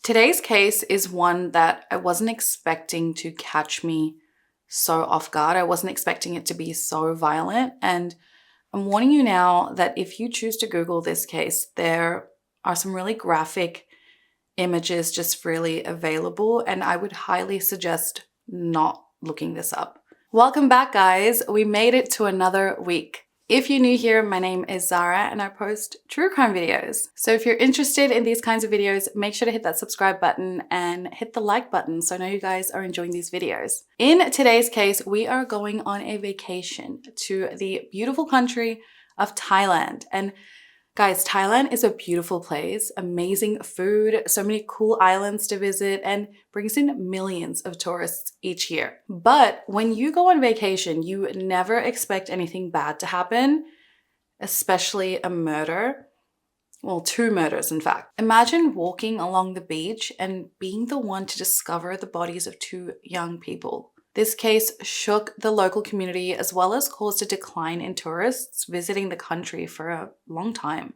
Today's case is one that I wasn't expecting to catch me so off guard. I wasn't expecting it to be so violent. And I'm warning you now that if you choose to Google this case, there are some really graphic images just freely available, and I would highly suggest not looking this up. Welcome back, guys. We made it to another week. If you're new here, my name is Zara and I post true crime videos. So if you're interested in these kinds of videos, make sure to hit that subscribe button and hit the like button so I know you guys are enjoying these videos. In today's case, we are going on a vacation to the beautiful country of Thailand. And guys, Thailand is a beautiful place, amazing food, so many cool islands to visit, and brings in millions of tourists each year. But when you go on vacation, you never expect anything bad to happen, especially a murder. Well, two murders, in fact. Imagine walking along the beach and being the one to discover the bodies of two young people. This case shook the local community as well as caused a decline in tourists visiting the country for a long time.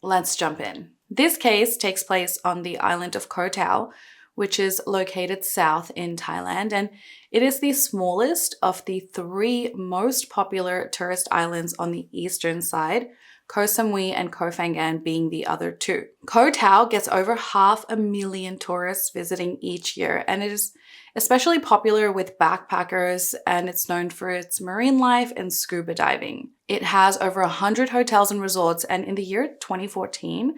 Let's jump in. This case takes place on the island of Koh Tao, which is located south in Thailand, and it is the smallest of the three most popular tourist islands on the eastern side, Koh Samui and Koh Phangan being the other two. Koh Tao gets over 500,000 tourists visiting each year, and it is especially popular with backpackers, and it's known for its marine life and scuba diving. It has over 100 hotels and resorts, and in the year 2014,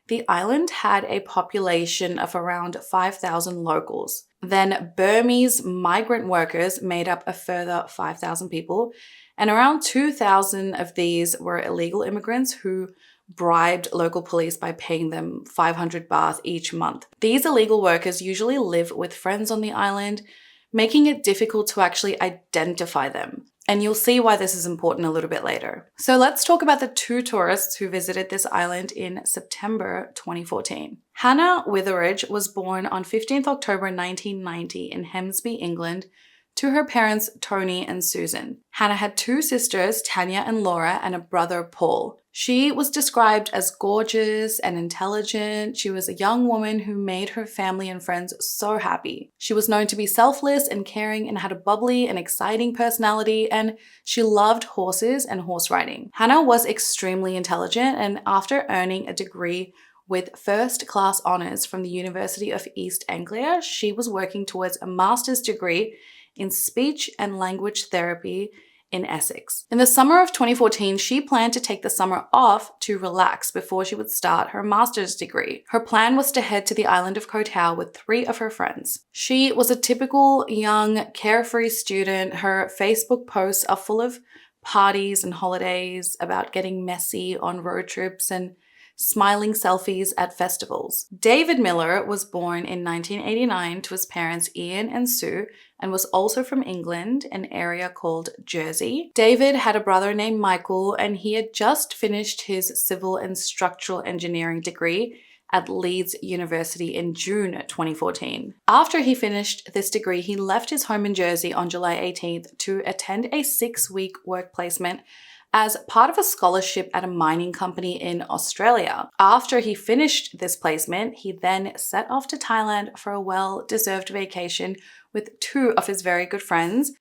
the island had a population of around 5,000 locals. Then Burmese migrant workers made up a further 5,000 people, and around 2,000 of these were illegal immigrants who bribed local police by paying them 500 baht each month. These illegal workers usually live with friends on the island, making it difficult to actually identify them. And you'll see why this is important a little bit later. So let's talk about the two tourists who visited this island in September 2014. Hannah Witheridge was born on 15th October 1990 in Hemsby, England, to her parents Tony and Susan. Hannah had two sisters, Tanya and Laura, and a brother, Paul. She was described as gorgeous and intelligent. She was a young woman who made her family and friends so happy. She was known to be selfless and caring and had a bubbly and exciting personality, and she loved horses and horse riding. Hannah was extremely intelligent, and after earning a degree with first-class honors from the University of East Anglia, she was working towards a master's degree in speech and language therapy in Essex. In the summer of 2014, she planned to take the summer off to relax before she would start her master's degree. Her plan was to head to the island of Koh Tao with 3 of her friends. She was a typical young, carefree student. Her Facebook posts are full of parties and holidays, about getting messy on road trips and smiling selfies at festivals. David Miller was born in 1989 to his parents Ian and Sue and was also from England, an area called Jersey. David had a brother named Michael, and he had just finished his civil and structural engineering degree at Leeds University in June 2014. After he finished this degree, he left his home in Jersey on July 18th to attend a 6-week work placement as part of a scholarship at a mining company in Australia. After he finished this placement, he then set off to Thailand for a well-deserved vacation with 2 of his very good friends,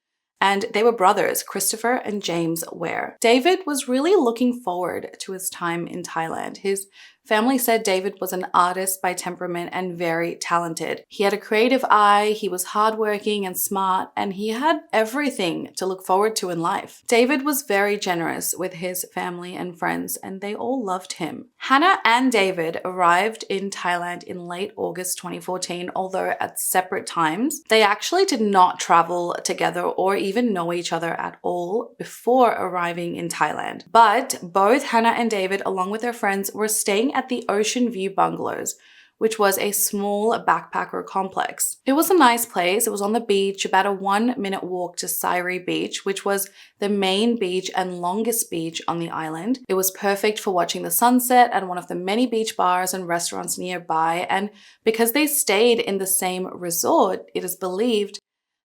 and they were brothers, Christopher and James Ware. David was really looking forward to his time in Thailand. His family said David was an artist by temperament and very talented. He had a creative eye, he was hardworking and smart, and he had everything to look forward to in life. David was very generous with his family and friends, and they all loved him. Hannah and David arrived in Thailand in late August 2014, although at separate times. They actually did not travel together or even know each other at all before arriving in Thailand. But both Hannah and David, along with their friends, were staying at the Ocean View Bungalows, which was a small backpacker complex. It was a nice place. It was on the beach, about a 1-minute walk to Sairi Beach, which was the main beach and longest beach on the island. It was perfect for watching the sunset at one of the many beach bars and restaurants nearby, and because they stayed in the same resort, it is believed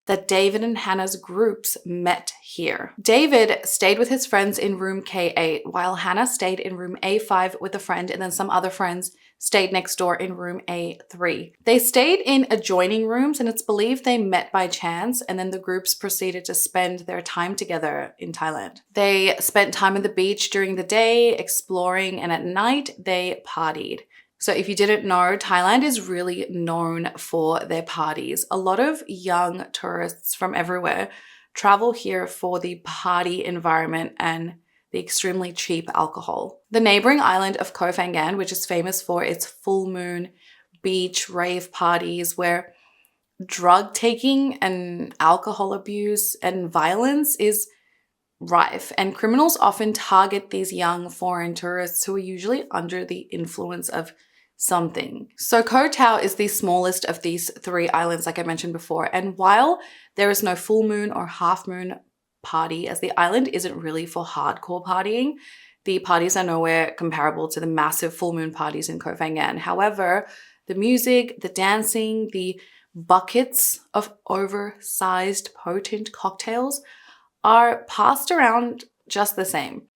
that David and Hannah's groups met here. David stayed with his friends in room K8, while Hannah stayed in room A5 with a friend, and then some other friends stayed next door in room A3. They stayed in adjoining rooms, and it's believed they met by chance, and then the groups proceeded to spend their time together in Thailand. They spent time on the beach during the day, exploring, and at night they partied. So if you didn't know, Thailand is really known for their parties. A lot of young tourists from everywhere travel here for the party environment and the extremely cheap alcohol. The neighboring island of Koh Phangan, which is famous for its full moon beach rave parties where drug taking and alcohol abuse and violence is rife, and criminals often target these young foreign tourists who are usually under the influence of something. So Koh Tao is the smallest of these 3 islands, like I mentioned before, and while there is no full moon or half moon party, as the island isn't really for hardcore partying, the parties are nowhere comparable to the massive full moon parties in Koh Phangan. However, the music, the dancing, the buckets of oversized potent cocktails are passed around just the same.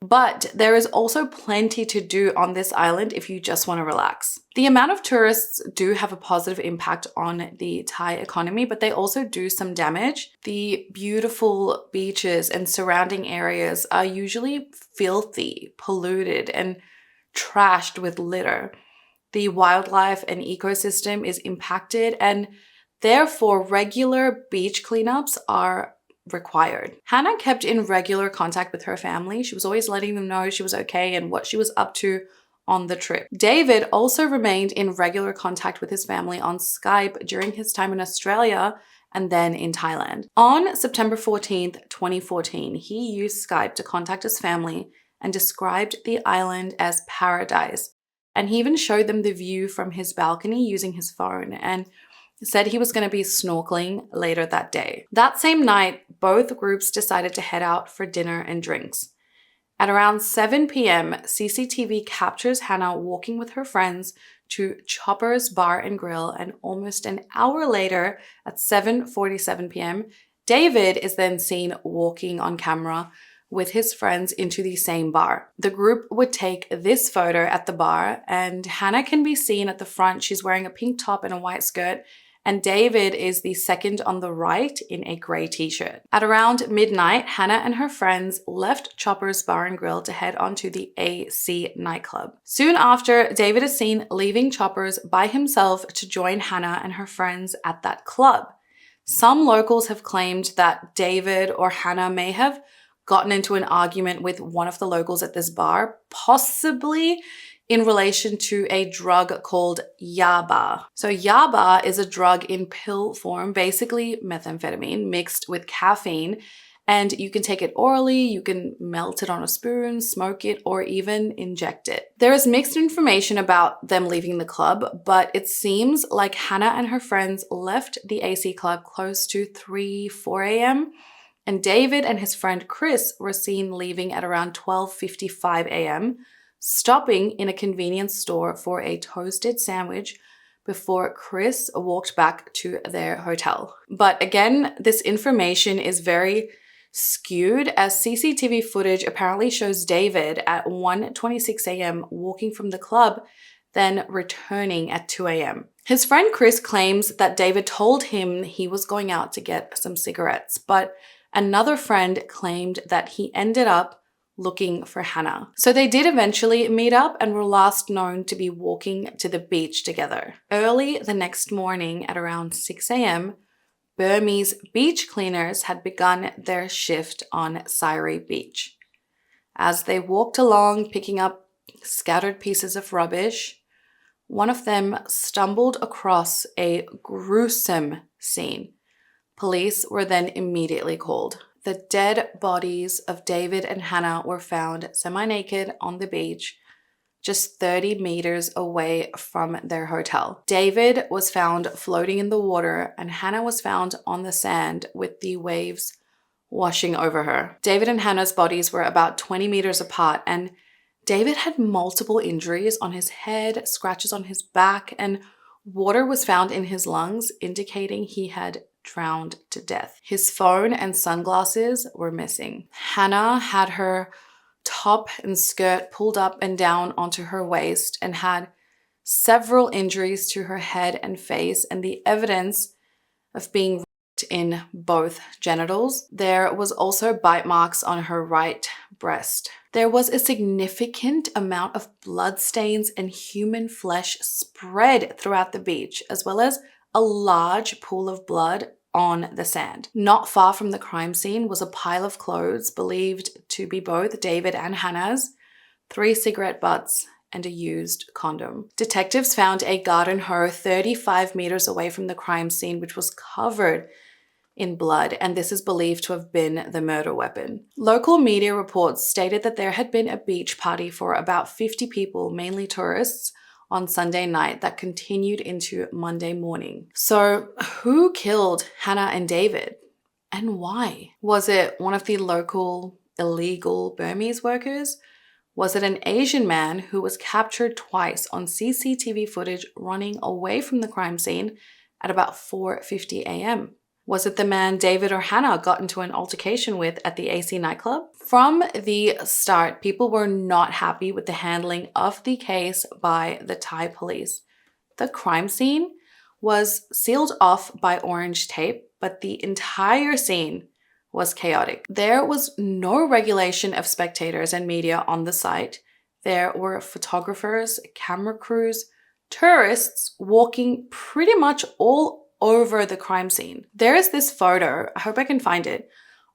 But there is also plenty to do on this island if you just want to relax. The amount of tourists do have a positive impact on the Thai economy, but they also do some damage. The beautiful beaches and surrounding areas are usually filthy, polluted, and trashed with litter. The wildlife and ecosystem is impacted, and therefore regular beach cleanups are required. Hannah kept in regular contact with her family. She was always letting them know she was okay and what she was up to on the trip. David also remained in regular contact with his family on Skype during his time in Australia and then in Thailand. On September 14th, 2014, he used Skype to contact his family and described the island as paradise. And he even showed them the view from his balcony using his phone and said he was going to be snorkeling later that day. That same night, both groups decided to head out for dinner and drinks. At around 7 p.m., CCTV captures Hannah walking with her friends to Chopper's Bar and Grill, and almost an hour later, at 7:47 p.m., David is then seen walking on camera with his friends into the same bar. The group would take this photo at the bar, and Hannah can be seen at the front. She's wearing a pink top and a white skirt, and David is the second on the right in a grey t-shirt. At around midnight, Hannah and her friends left Chopper's Bar and Grill to head on to the AC nightclub. Soon after, David is seen leaving Chopper's by himself to join Hannah and her friends at that club. Some locals have claimed that David or Hannah may have gotten into an argument with one of the locals at this bar, possibly in relation to a drug called yaba. So yaba is a drug in pill form, basically methamphetamine mixed with caffeine, and you can take it orally, you can melt it on a spoon, smoke it, or even inject it. There is mixed information about them leaving the club, but it seems like Hannah and her friends left the AC club close to 4 a.m., and David and his friend Chris were seen leaving at around 12:55 a.m., stopping in a convenience store for a toasted sandwich before Chris walked back to their hotel. But again, this information is very skewed, as CCTV footage apparently shows David at 1:26 a.m. walking from the club, then returning at 2 a.m. His friend Chris claims that David told him he was going out to get some cigarettes, but another friend claimed that he ended up looking for Hannah. So they did eventually meet up and were last known to be walking to the beach together. Early the next morning at around 6 a.m., Burmese beach cleaners had begun their shift on Sairi Beach. As they walked along picking up scattered pieces of rubbish, one of them stumbled across a gruesome scene. Police were then immediately called. The dead bodies of David and Hannah were found semi-naked on the beach, just 30 meters away from their hotel. David was found floating in the water, and Hannah was found on the sand with the waves washing over her. David and Hannah's bodies were about 20 meters apart, and David had multiple injuries on his head, scratches on his back, and water was found in his lungs, indicating he had drowned to death. His phone and sunglasses were missing. Hannah had her top and skirt pulled up and down onto her waist and had several injuries to her head and face, and the evidence of being raped in both genitals. There was also bite marks on her right breast. There was a significant amount of blood stains and human flesh spread throughout the beach, as well as a large pool of blood on the sand. Not far from the crime scene was a pile of clothes believed to be both David and Hannah's, 3 cigarette butts, and a used condom. Detectives found a garden hoe 35 meters away from the crime scene, which was covered in blood, and this is believed to have been the murder weapon. Local media reports stated that there had been a beach party for about 50 people, mainly tourists, on Sunday night that continued into Monday morning. So who killed Hannah and David, and why? Was it one of the local illegal Burmese workers? Was it an Asian man who was captured twice on CCTV footage running away from the crime scene at about 4:50 a.m.? Was it the man David or Hannah got into an altercation with at the AC nightclub? From the start, people were not happy with the handling of the case by the Thai police. The crime scene was sealed off by orange tape, but the entire scene was chaotic. There was no regulation of spectators and media on the site. There were photographers, camera crews, tourists walking pretty much all over the crime scene. There is this photo, I hope I can find it,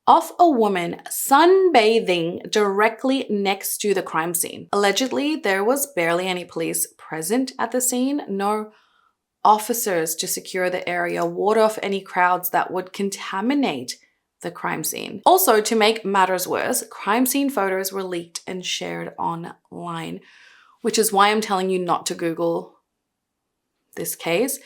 of a woman sunbathing directly next to the crime scene. Allegedly, there was barely any police present at the scene, no officers to secure the area, ward off any crowds that would contaminate the crime scene. Also, to make matters worse, crime scene photos were leaked and shared online, which is why I'm telling you not to Google this case.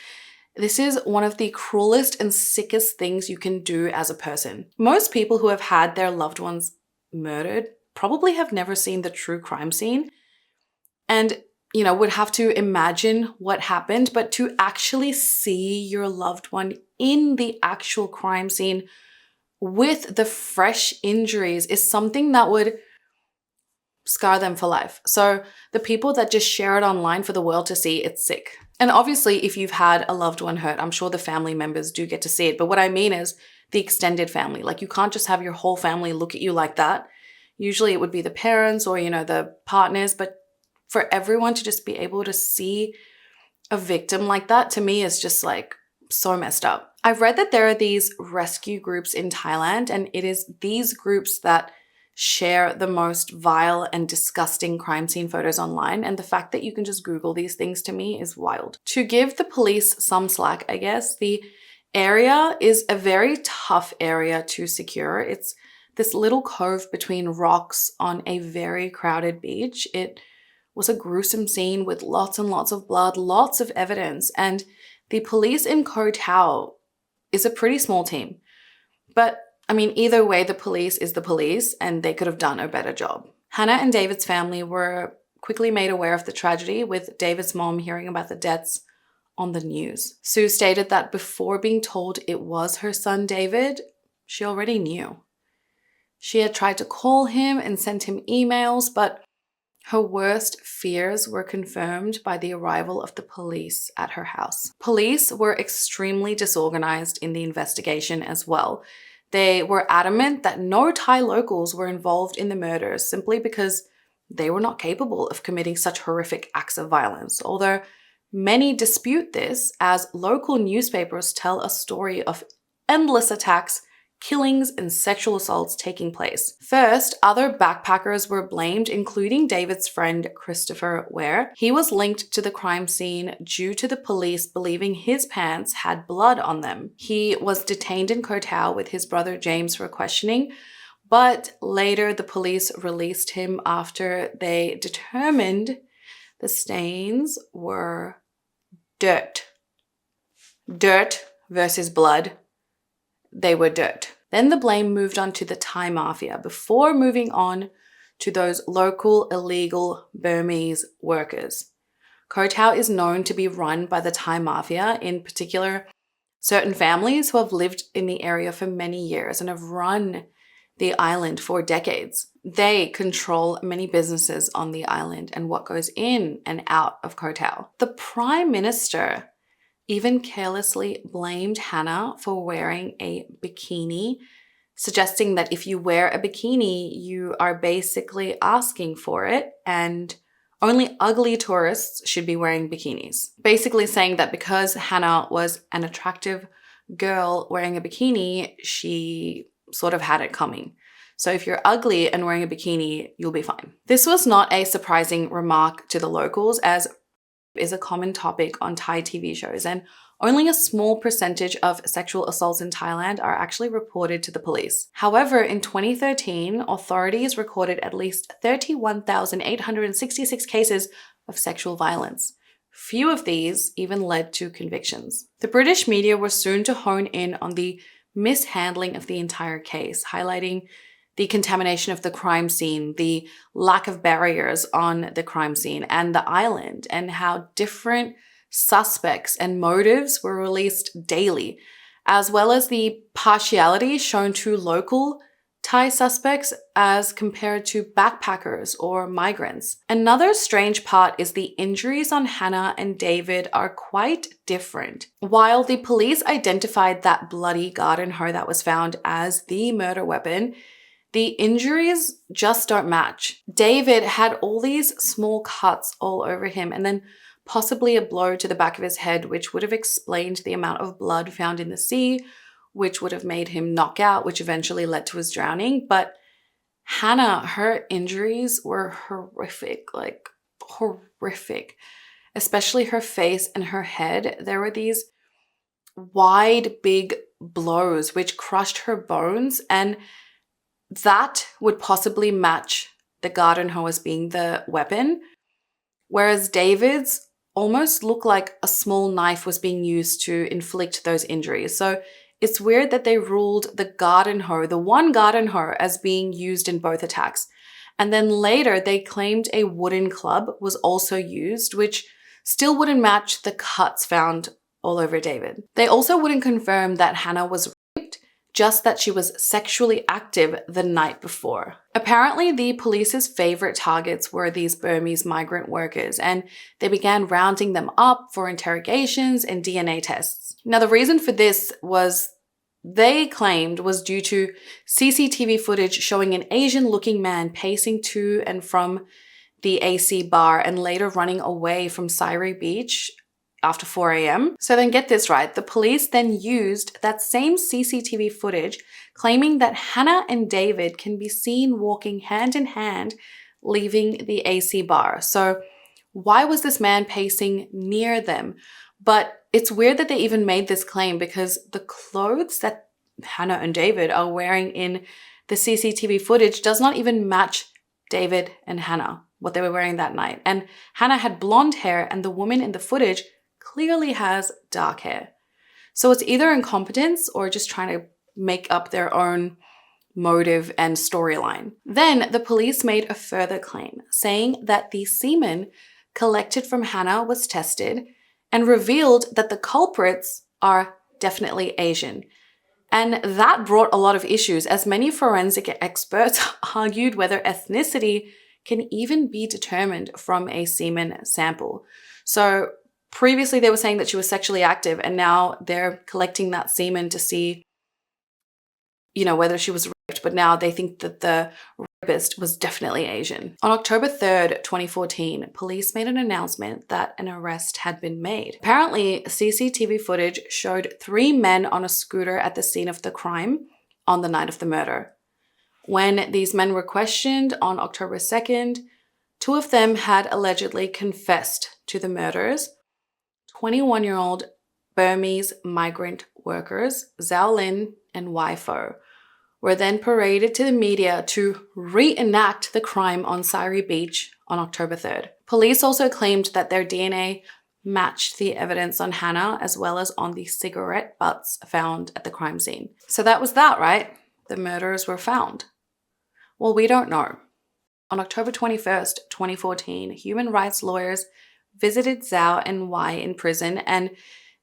This is one of the cruelest and sickest things you can do as a person. Most people who have had their loved ones murdered probably have never seen the true crime scene and, would have to imagine what happened, but to actually see your loved one in the actual crime scene with the fresh injuries is something that would scar them for life. So the people that just share it online for the world to see, it's sick. And obviously, if you've had a loved one hurt, I'm sure the family members do get to see it. But what I mean is the extended family. Like, you can't just have your whole family look at you like that. Usually it would be the parents or, the partners. But for everyone to just be able to see a victim like that, to me, is just like so messed up. I've read that there are these rescue groups in Thailand, and it is these groups that share the most vile and disgusting crime scene photos online, and the fact that you can just Google these things, to me, is wild. To give the police some slack, I guess, the area is a very tough area to secure. It's this little cove between rocks on a very crowded beach. It was a gruesome scene with lots and lots of blood, lots of evidence, and the police in Koh Tao is a pretty small team. But either way, the police is the police, and they could have done a better job. Hannah and David's family were quickly made aware of the tragedy, with David's mom hearing about the deaths on the news. Sue stated that before being told it was her son David, she already knew. She had tried to call him and sent him emails, but her worst fears were confirmed by the arrival of the police at her house. Police were extremely disorganized in the investigation as well. They were adamant that no Thai locals were involved in the murders simply because they were not capable of committing such horrific acts of violence, although many dispute this, as local newspapers tell a story of endless attacks, killings, and sexual assaults taking place. First, other backpackers were blamed, including David's friend Christopher Ware. He was linked to the crime scene due to the police believing his pants had blood on them. He was detained in Koh Tao with his brother James for questioning, but later the police released him after they determined the stains were dirt. Dirt versus blood. They were dirt. Then the blame moved on to the Thai mafia before moving on to those local illegal Burmese workers. Koh Tao is known to be run by the Thai mafia, in particular certain families who have lived in the area for many years and have run the island for decades. They control many businesses on the island and what goes in and out of Koh Tao. The Prime Minister even carelessly blamed Hannah for wearing a bikini, suggesting that if you wear a bikini, you are basically asking for it and only ugly tourists should be wearing bikinis. Basically saying that because Hannah was an attractive girl wearing a bikini, she sort of had it coming. So if you're ugly and wearing a bikini, you'll be fine. This was not a surprising remark to the locals, as is a common topic on Thai TV shows, and only a small percentage of sexual assaults in Thailand are actually reported to the police. However, in 2013, authorities recorded at least 31,866 cases of sexual violence. Few of these even led to convictions. The British media were soon to hone in on the mishandling of the entire case, highlighting the contamination of the crime scene, the lack of barriers on the crime scene and the island, and how different suspects and motives were released daily, as well as the partiality shown to local Thai suspects as compared to backpackers or migrants. Another strange part is the injuries on Hannah and David are quite different. While the police identified that bloody garden hoe that was found as the murder weapon, the injuries just don't match. David had all these small cuts all over him and then possibly a blow to the back of his head, which would have explained the amount of blood found in the sea, which would have made him knock out, which eventually led to his drowning. But Hannah, her injuries were horrific, like horrific, especially her face and her head. There were these wide, big blows which crushed her bones, and that would possibly match the garden hoe as being the weapon, whereas David's almost looked like a small knife was being used to inflict those injuries. So it's weird that they ruled the garden hoe, the one garden hoe, as being used in both attacks. And then later they claimed a wooden club was also used, which still wouldn't match the cuts found all over David. They also wouldn't confirm that Hannah was raped, just that she was sexually active the night before. Apparently, the police's favorite targets were these Burmese migrant workers, and they began rounding them up for interrogations and DNA tests. Now, the reason for this they claimed was due to CCTV footage showing an Asian-looking man pacing to and from the AC bar and later running away from Zara Beach after 4 a.m. So then get this right, the police then used that same CCTV footage claiming that Hannah and David can be seen walking hand in hand leaving the AC bar. So why was this man pacing near them? But it's weird that they even made this claim because the clothes that Hannah and David are wearing in the CCTV footage does not even match David and Hannah, what they were wearing that night. And Hannah had blonde hair and the woman in the footage clearly has dark hair. So it's either incompetence or just trying to make up their own motive and storyline. Then the police made a further claim, saying that the semen collected from Hannah was tested and revealed that the culprits are definitely Asian. And that brought a lot of issues, as many forensic experts argued whether ethnicity can even be determined from a semen sample. So previously they were saying that she was sexually active, and now they're collecting that semen to see, whether she was raped, but now they think that the rapist was definitely Asian. On October 3rd, 2014, police made an announcement that an arrest had been made. Apparently, CCTV footage showed 3 men on a scooter at the scene of the crime on the night of the murder. When these men were questioned on October 2nd, 2 of them had allegedly confessed to the murders. 21-year-old Burmese migrant workers, Zhao Lin and Wifo, were then paraded to the media to reenact the crime on Zara Beach on October 3rd. Police also claimed that their DNA matched the evidence on Hannah as well as on the cigarette butts found at the crime scene. So that was that, right? The murderers were found. Well, we don't know. On October 21st, 2014, human rights lawyers visited Zhao and Wai in prison, and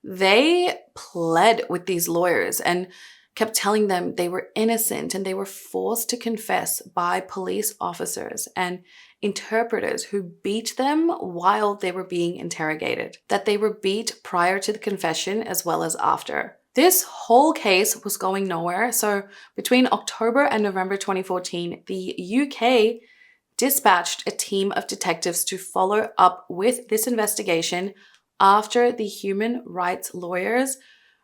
they pled with these lawyers and kept telling them they were innocent, and they were forced to confess by police officers and interpreters who beat them while they were being interrogated, that they were beat prior to the confession as well as after. This whole case was going nowhere, so between October and November 2014, the UK dispatched a team of detectives to follow up with this investigation after the human rights lawyers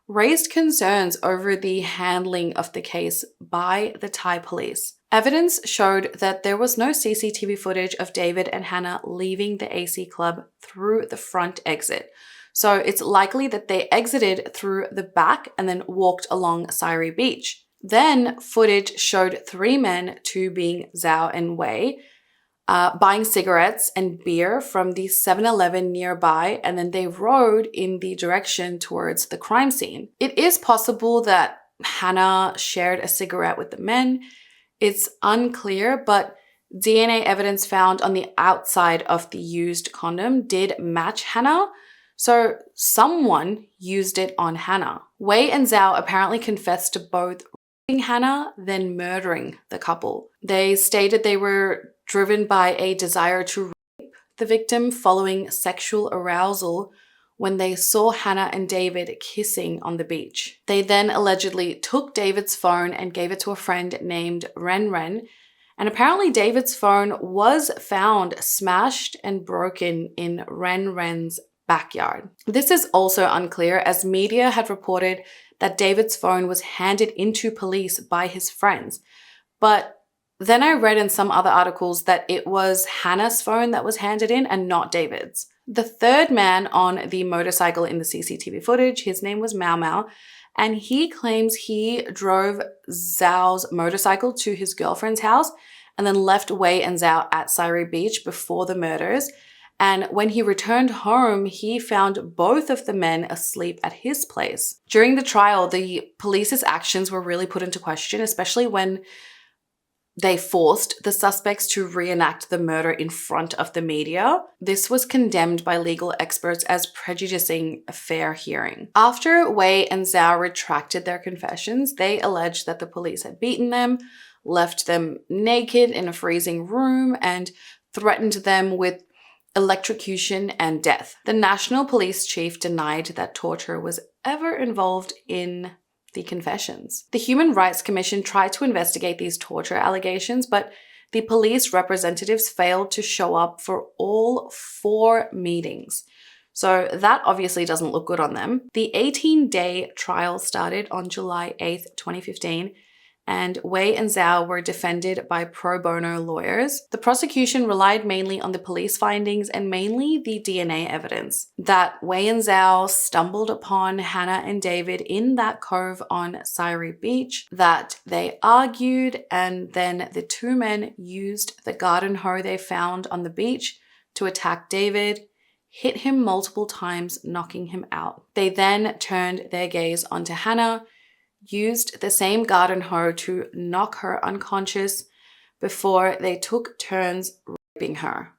raised concerns over the handling of the case by the Thai police. Evidence showed that there was no CCTV footage of David and Hannah leaving the AC club through the front exit. So it's likely that they exited through the back and then walked along Zara Beach. Then footage showed 3 men, 2 being Zhao and Wei, buying cigarettes and beer from the 7-Eleven nearby, and then they rode in the direction towards the crime scene. It is possible that Hannah shared a cigarette with the men. It's unclear, but DNA evidence found on the outside of the used condom did match Hannah, so someone used it on Hannah. Wei and Zhao apparently confessed to both raping Hannah, then murdering the couple. They stated they were driven by a desire to rape the victim following sexual arousal when they saw Hannah and David kissing on the beach. They then allegedly took David's phone and gave it to a friend named Ren Ren, and apparently David's phone was found smashed and broken in Ren Ren's backyard. This is also unclear, as media had reported that David's phone was handed into police by his friends, but then I read in some other articles that it was Hannah's phone that was handed in and not David's. The third man on the motorcycle in the CCTV footage, his name was Mau Mau, and he claims he drove Zhao's motorcycle to his girlfriend's house and then left Wei and Zhao at Zara Beach before the murders. And when he returned home, he found both of the men asleep at his place. During the trial, the police's actions were really put into question, especially when they forced the suspects to reenact the murder in front of the media. This was condemned by legal experts as prejudicing a fair hearing. After Wei and Zhao retracted their confessions, they alleged that the police had beaten them, left them naked in a freezing room, and threatened them with electrocution and death. The National Police Chief denied that torture was ever involved in the confessions. The Human Rights Commission tried to investigate these torture allegations, but the police representatives failed to show up for all 4 meetings. So that obviously doesn't look good on them. The 18-day trial started on July 8th, 2015, and Wei and Zhao were defended by pro bono lawyers. The prosecution relied mainly on the police findings and mainly the DNA evidence that Wei and Zhao stumbled upon Hannah and David in that cove on Zara Beach, that they argued, and then the 2 men used the garden hoe they found on the beach to attack David, hit him multiple times, knocking him out. They then turned their gaze onto Hannah, used the same garden hoe to knock her unconscious before they took turns raping her.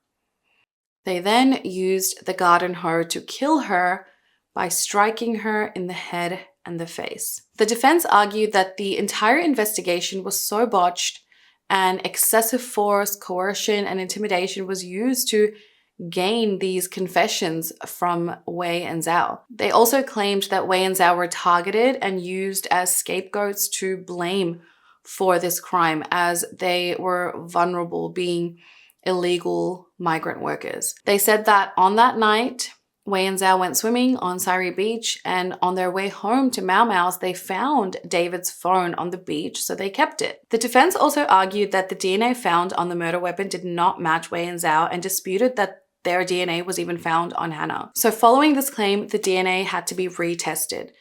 They then used the garden hoe to kill her by striking her in the head and the face. The defense argued that the entire investigation was so botched and excessive force, coercion, and intimidation was used to gain these confessions from Wei and Zhao. They also claimed that Wei and Zhao were targeted and used as scapegoats to blame for this crime, as they were vulnerable, being illegal migrant workers. They said that on that night, Wei and Zhao went swimming on Zara Beach, and on their way home to Mau Mau's, they found David's phone on the beach, so they kept it. The defense also argued that the DNA found on the murder weapon did not match Wei and Zhao, and disputed that their DNA was even found on Hannah. So following this claim, the DNA had to be retested.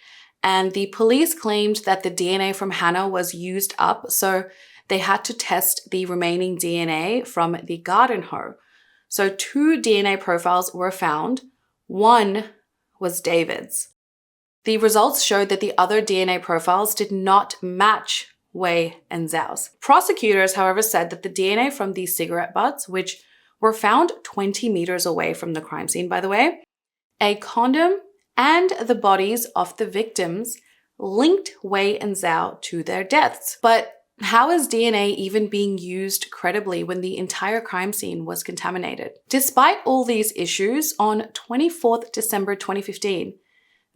And the police claimed that the DNA from Hannah was used up, so they had to test the remaining DNA from the garden hoe. So 2 DNA profiles were found. 1 was David's. The results showed that the other DNA profiles did not match Wei and Zhao's. Prosecutors, however, said that the DNA from the cigarette butts, which were found 20 meters away from the crime scene, by the way, a condom, and the bodies of the victims linked Wei and Zhao to their deaths. But how is DNA even being used credibly when the entire crime scene was contaminated? Despite all these issues, on 24th December 2015,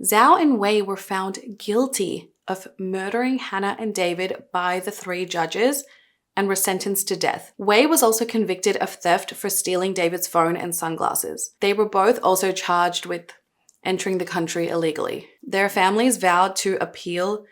Zhao and Wei were found guilty of murdering Hannah and David by the 3 judges and were sentenced to death. Wei was also convicted of theft for stealing David's phone and sunglasses. They were both also charged with entering the country illegally. Their families vowed to appeal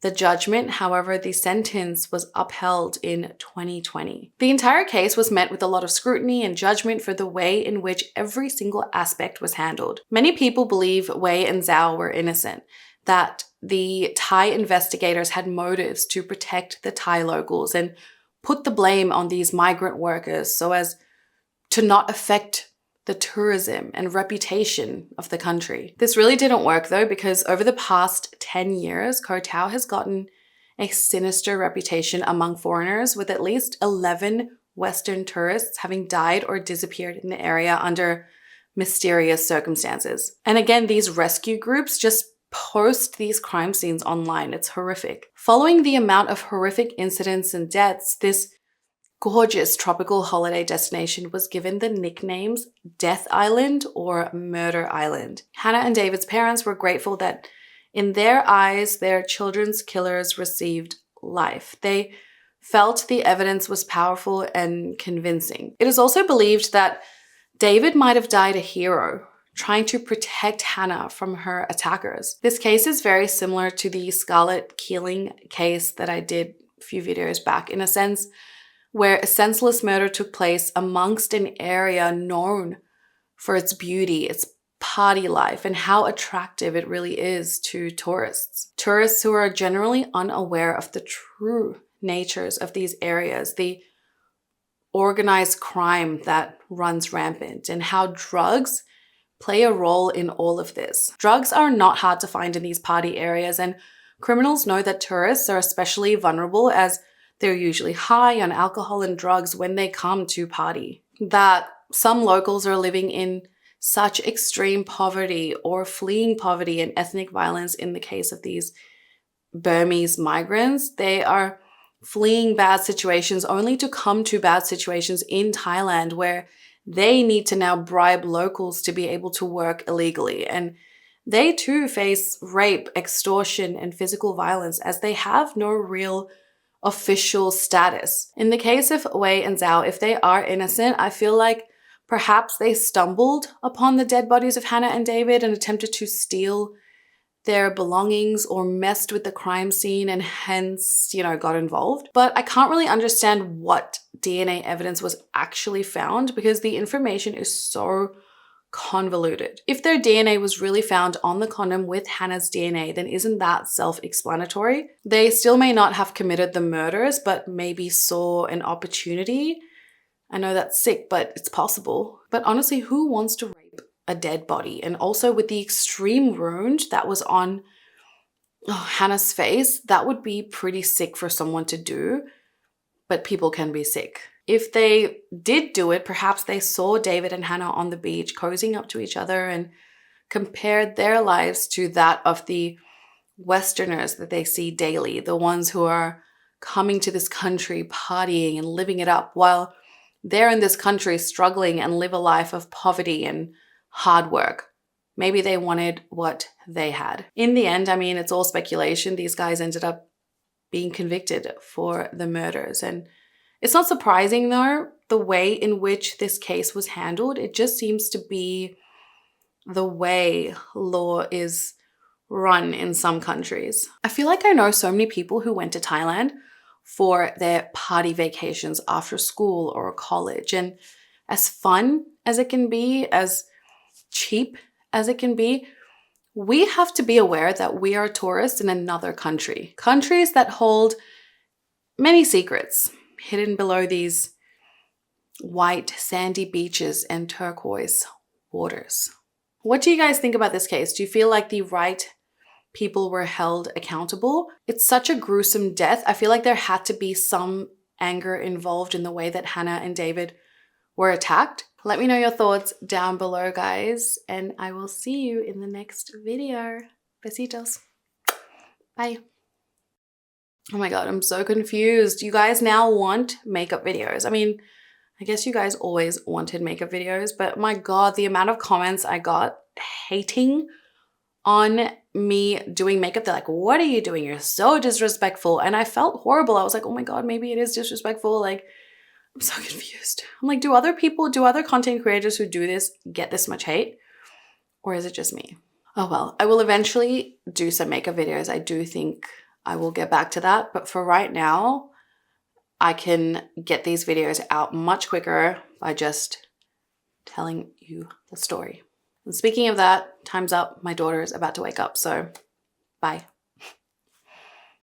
the judgment, however, the sentence was upheld in 2020. The entire case was met with a lot of scrutiny and judgment for the way in which every single aspect was handled. Many people believe Wei and Zhao were innocent, that the Thai investigators had motives to protect the Thai locals and put the blame on these migrant workers so as to not affect the tourism and reputation of the country. This really didn't work though, because over the past 10 years, Koh Tao has gotten a sinister reputation among foreigners, with at least 11 Western tourists having died or disappeared in the area under mysterious circumstances. And again, these rescue groups just post these crime scenes online. It's horrific. Following the amount of horrific incidents and deaths, this gorgeous tropical holiday destination was given the nicknames Death Island or Murder Island. Hannah and David's parents were grateful that in their eyes, their children's killers received life. They felt the evidence was powerful and convincing. It is also believed that David might have died a hero, trying to protect Hannah from her attackers. This case is very similar to the Scarlett Keeling case that I did a few videos back, in a sense where a senseless murder took place amongst an area known for its beauty, its party life, and how attractive it really is to tourists. Tourists who are generally unaware of the true natures of these areas, the organized crime that runs rampant, and how drugs play a role in all of this. Drugs are not hard to find in these party areas, and criminals know that tourists are especially vulnerable as they're usually high on alcohol and drugs when they come to party. That some locals are living in such extreme poverty or fleeing poverty and ethnic violence in the case of these Burmese migrants. They are fleeing bad situations only to come to bad situations in Thailand where they need to now bribe locals to be able to work illegally. And they too face rape, extortion, and physical violence as they have no real official status. In the case of Wei and Zhao, if they are innocent, I feel like perhaps they stumbled upon the dead bodies of Hannah and David and attempted to steal their belongings or messed with the crime scene and hence, got involved. But I can't really understand what DNA evidence was actually found because the information is so convoluted. If their DNA was really found on the condom with Hannah's DNA, then isn't that self-explanatory? They still may not have committed the murders, but maybe saw an opportunity. I know that's sick, but it's possible. But honestly, who wants to rape a dead body? And also with the extreme wound that was on Hannah's face, that would be pretty sick for someone to do, but people can be sick. If they did do it, perhaps they saw David and Hannah on the beach cozying up to each other and compared their lives to that of the Westerners that they see daily, the ones who are coming to this country, partying and living it up, while they're in this country struggling and live a life of poverty and hard work. Maybe they wanted what they had. In the end, it's all speculation. These guys ended up being convicted for the murders. And it's not surprising though, the way in which this case was handled. It just seems to be the way law is run in some countries. I feel like I know so many people who went to Thailand for their party vacations after school or college. And as fun as it can be, as cheap as it can be, we have to be aware that we are tourists in another country. Countries that hold many secrets hidden below these white sandy beaches and turquoise waters. What do you guys think about this case? Do you feel like the right people were held accountable? It's such a gruesome death. I feel like there had to be some anger involved in the way that Hannah and David were attacked. Let me know your thoughts down below, guys, and I will see you in the next video. Besitos. Bye. Oh my God, I'm so confused. You guys now want makeup videos. I mean, I guess you guys always wanted makeup videos, but my God, the amount of comments I got hating on me doing makeup. They're like, what are you doing? You're so disrespectful. And I felt horrible. I was like, oh my God, maybe it is disrespectful. Like, I'm so confused. I'm like, do other content creators who do this get this much hate? Or is it just me? Oh well, I will eventually do some makeup videos. I do think I will get back to that. But for right now, I can get these videos out much quicker by just telling you the story. And speaking of that, time's up. My daughter is about to wake up, so bye.